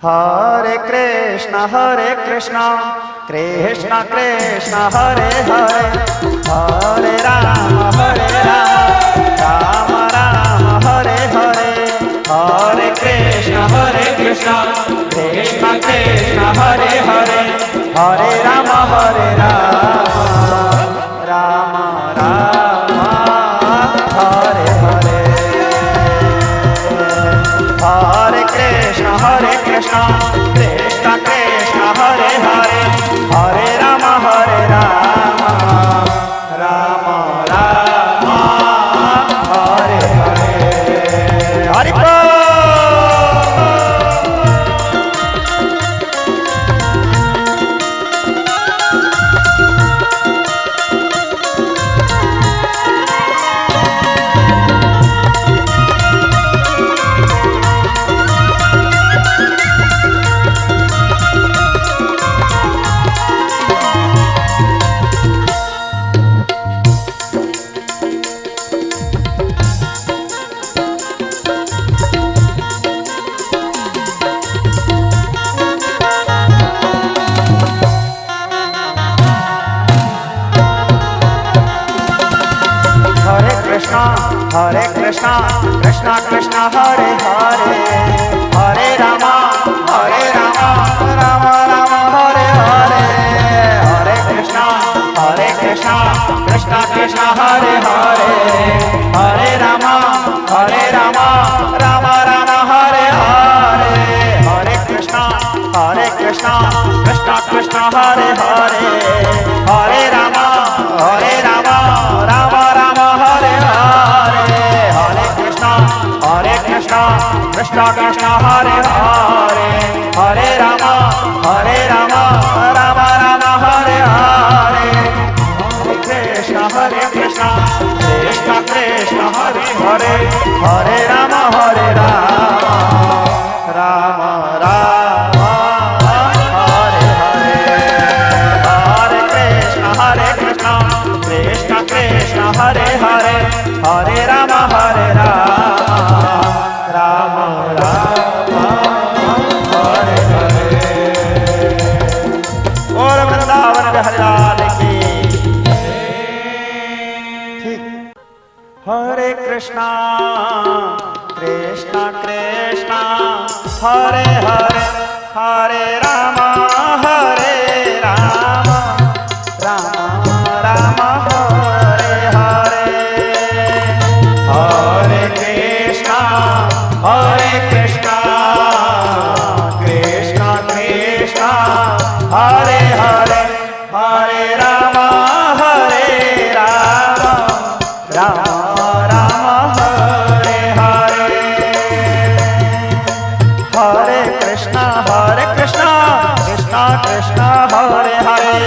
हरे कृष्णा कृष्ण कृष्ण हरे हरे, हरे राम राम राम हरे हरे, हरे कृष्ण कृष्ण हरे हरे, हरे राम राम राम हरे हरे, हरे कृष्ण कृष्ण हरे हरे, हरे राम राम राम हरे हरे। हरि बोल। हरे कृष्णा कृष्णा कृष्ण हरे हरे, हरे राम राम राम हरे हरे, हरे कृष्णा कृष्णा कृष्ण हरे हरे, हरे राम राम राम हरे हरे, हरे कृष्णा कृष्णा कृष्ण हरे हरे, हरे राम राम राम हरे हरे, हरे कृष्णा कृष्ण हरे हरे, हरे राम राम राम हरे हरे, हरे कृष्ण कृष्ण हरे हरे, हरे राम राम राम हरे हरे, हरे कृष्ण हरे हरे, हरे राम राम राम हरे हरे। और वृंदावन बिहारी लाल की। ठीक। हरे कृष्णा कृष्णा हरे हरे, हरे राम राम राम हरे हरे, हरे कृष्णा कृष्णा हरे हरे, हरे राम राम राम हरे हरे, हरे कृष्णा कृष्णा हरे हरे,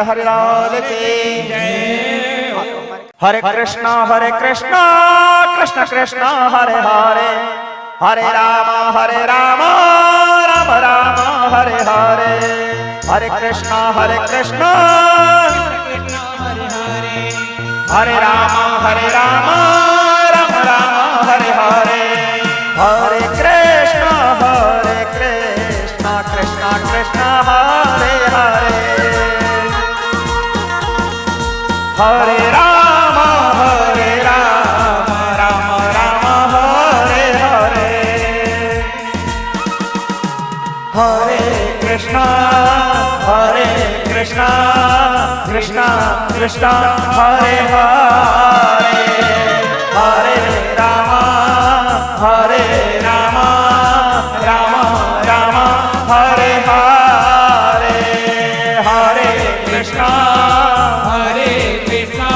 हरिलाल की हरे कृष्णा कृष्ण कृष्ण हरे हरे हरे राम राम राम हरे हरे हरे कृष्णा हरे राम राम राम हरे हरे हरे कृष्णा कृष्ण कृष्ण हरे हरे हरे राम राम राम हरे हरे हरे कृष्णा कृष्ण कृष्ण हरे हरे हरे राम राम राम हरे हरे हरे कृष्णा कृष्ण कृष्ण हरे हरे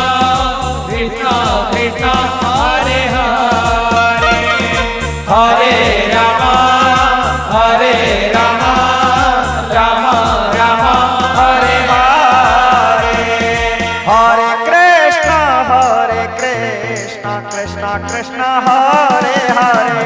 हरे राम राम राम हरे हरे हरे कृष्णा कृष्ण कृष्ण हरे हरे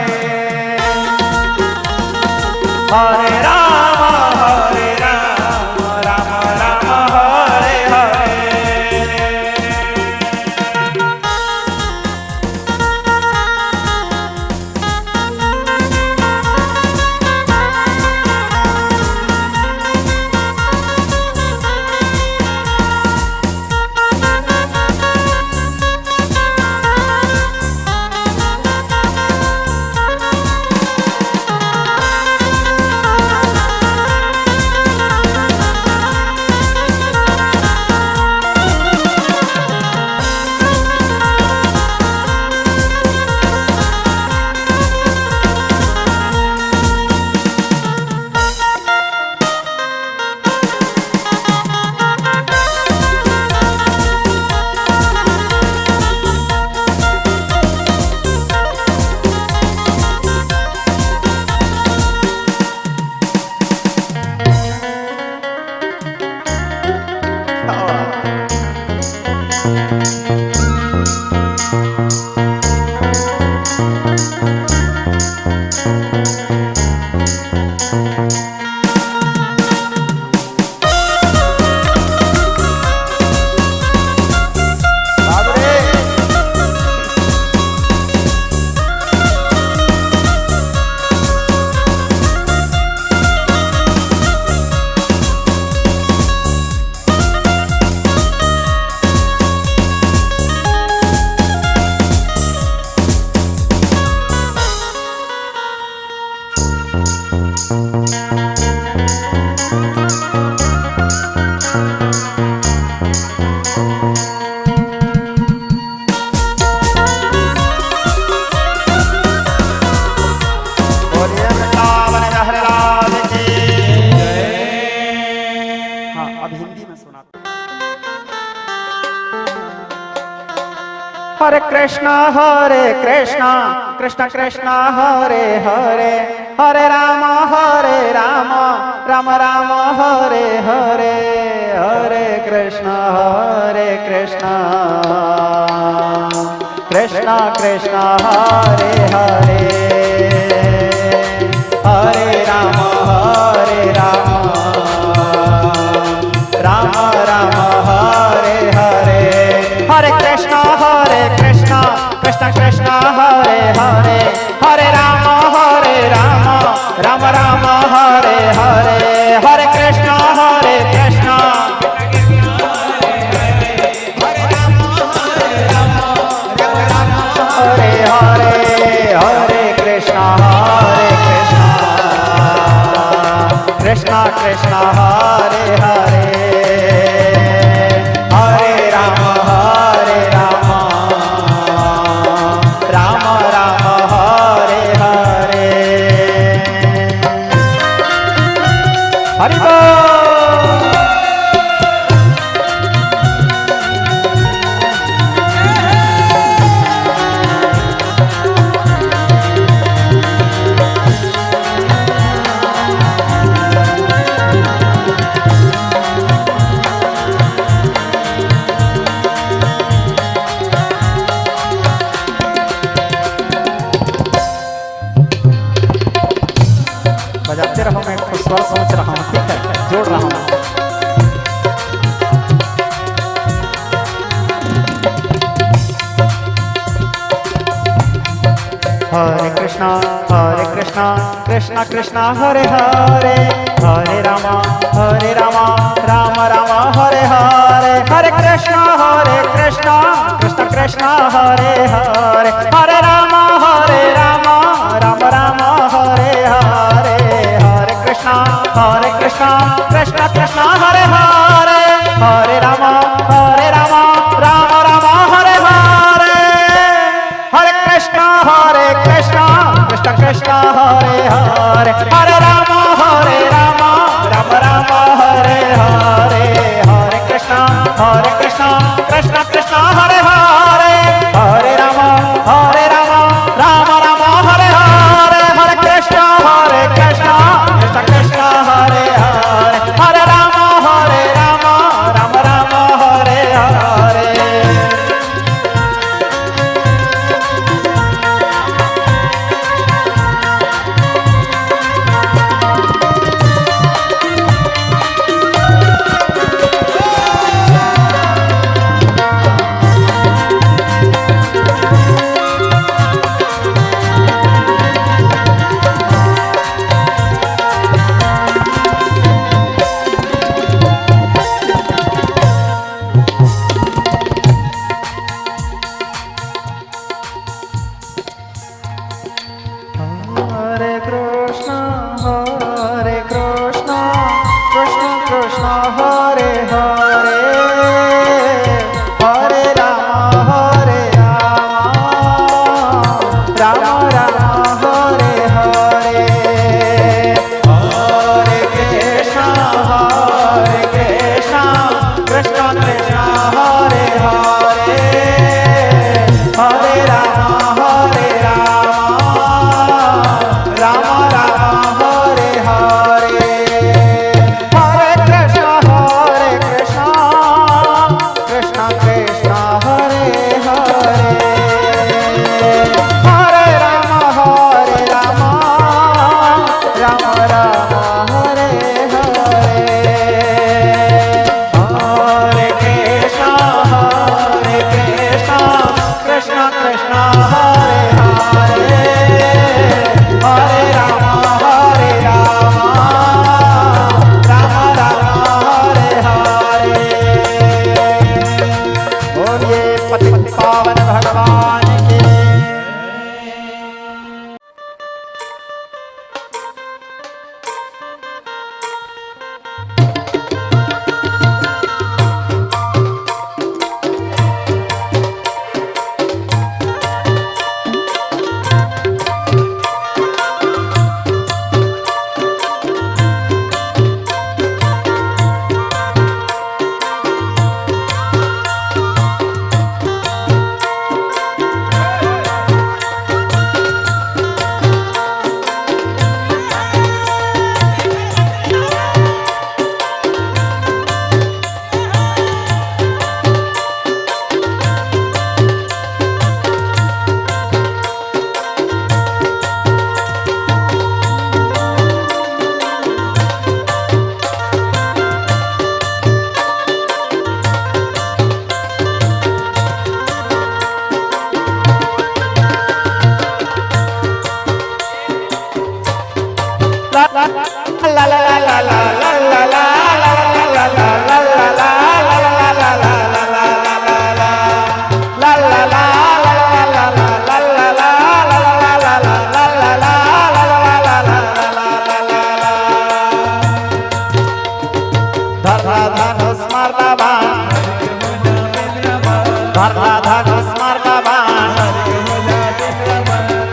हरे राम राम राम हरे हरे हरे कृष्णा कृष्ण कृष्ण हरे हरे हरे राम राम राम हरे हरे हरे कृष्ण कृष्ण कृष्ण हरे हरे हरे राम राम राम हरे हरे हरे कृष्ण कृष्ण कृष्ण हरे हरे हरे राम राम राम हरे हरे हरे कृष्ण कृष्ण हरे हरे हरे कृष्ण कृष्ण कृष्ण हरे हरे हरे राम राम राम हरे हरे हरि बोल। जोड़ रहा हूँ। हरे कृष्णा कृष्णा कृष्णा हरे हरे, हरे रामा राम राम हरे हरे, हरे कृष्णा कृष्णा कृष्णा हरे हरे, हरे राम राम राम हरे हरे, हरे कृष्णा कृष्णा कृष्णा हरे हरे, हरे राम राम राम हरे हरे, हरे कृष्णा कृष्णा कृष्णा हरे हरे, हरे राम राम राम हरे हरे, हरे कृष्णा कृष्णा कृष्णा हरे हरे, हरे राम राम राम हरे हरे, हरे कृष्णा कृष्णा कृष्णा हरे हरे, हरे राम राम राम हरे हरे। हरे कृष्णा कृष्ण कृष्ण हरे हरे, हरे राम राम राम हरे हरे, हरे कृष्णा कृष्ण कृष्ण हरे हरे, हरे राम राम राम हरे हरे, हरे कृष्ण कृष्ण कृष्ण हरे हरे, हरे राम राम राम हरे हरे, हरे कृष्ण कृष्ण कृष्ण हरे हरे, हरे राम राम राम हरे हरे। बोलिए पतित पावन भगवान की।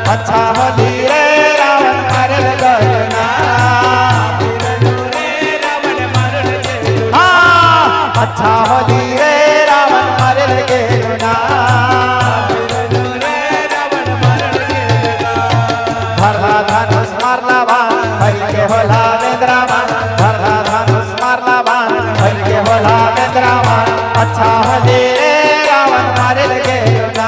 अच्छा होली रे रावण मारल गयना, हाँ अच्छा होली रे रावण मारल गयना, भरला धनुष मारला बाण हरि के होला वेंद्रावन, भरला धनुष मारला बाण हरि के होला वेंद्रावन, अच्छा होली रे रावण मारल गयना।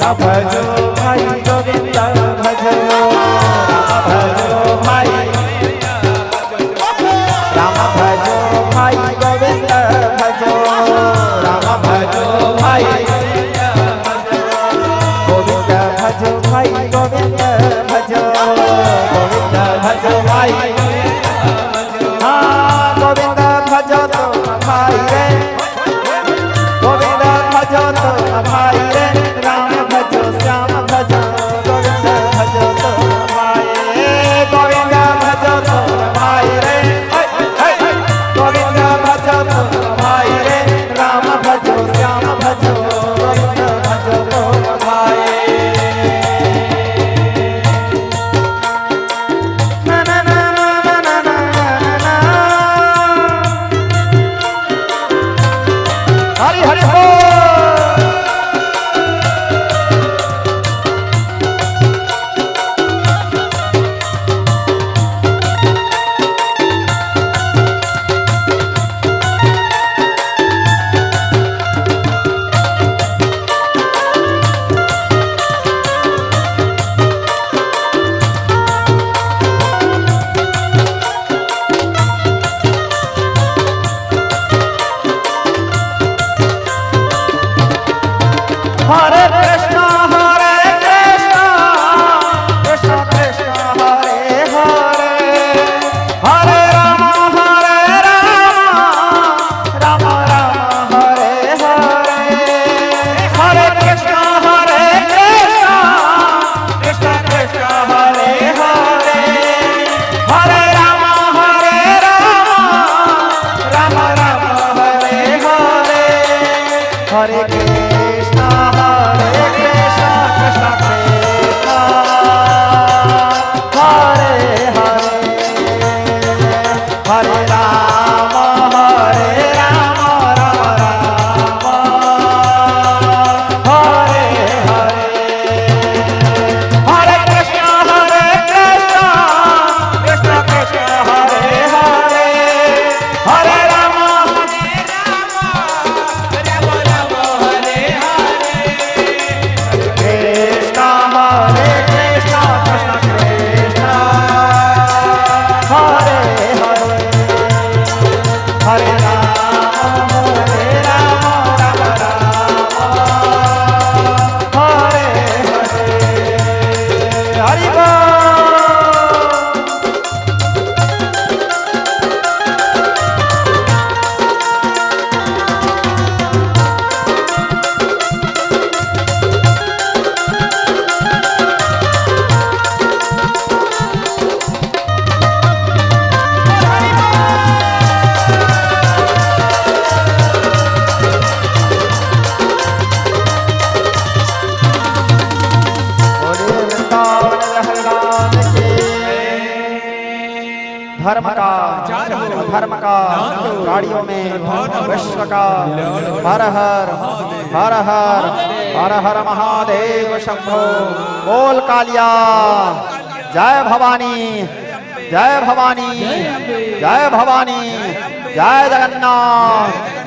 भजो भाई गोविंद भजो राम भजो भाई राम भजो भाई गोविंद भजो राम भजो भाई गोविंद भजो भाई गोविंद भजो गोविंद भजो भाई हाँ गोविंद भजो तो भाई रे गोविंद भजो तो भाई रे राम भजो श्याम भजो गोविंद भजो तो भाई गोविंद भजो तो भाई रे गोविंद भजो तो भाई रे राम भजो श्याम भजो गोविंद भजो तो भाई ना ना ना ना ना ना ना हरि हरि बोल हरे कृष्णा कृष्ण कृष्ण हरे हरे हरे राम राम राम हरे हरे हरे कृष्ण कृष्ण कृष्ण हरे हरे हरे राम राम राम हरे हरे हरे कृष्ण कृष्ण कृष्ण हरे हरे हरे राम राम राम हरे हरे हरे कृष्ण कृष्ण कृष्ण हरे हरे हरे राम कृष्ण कृष्ण कृष्ण हरे हरे हरे राम राम हरे हरे हरि बोल बोलिए वृंदावन हरिदास की धर्म का अधर्म का गाड़ियों में विश्व का हर हर हर हर हर हर महादेव शंभो बोल कालिया जय भवानी जय भवानी जय भवानी जय जगन्नाथ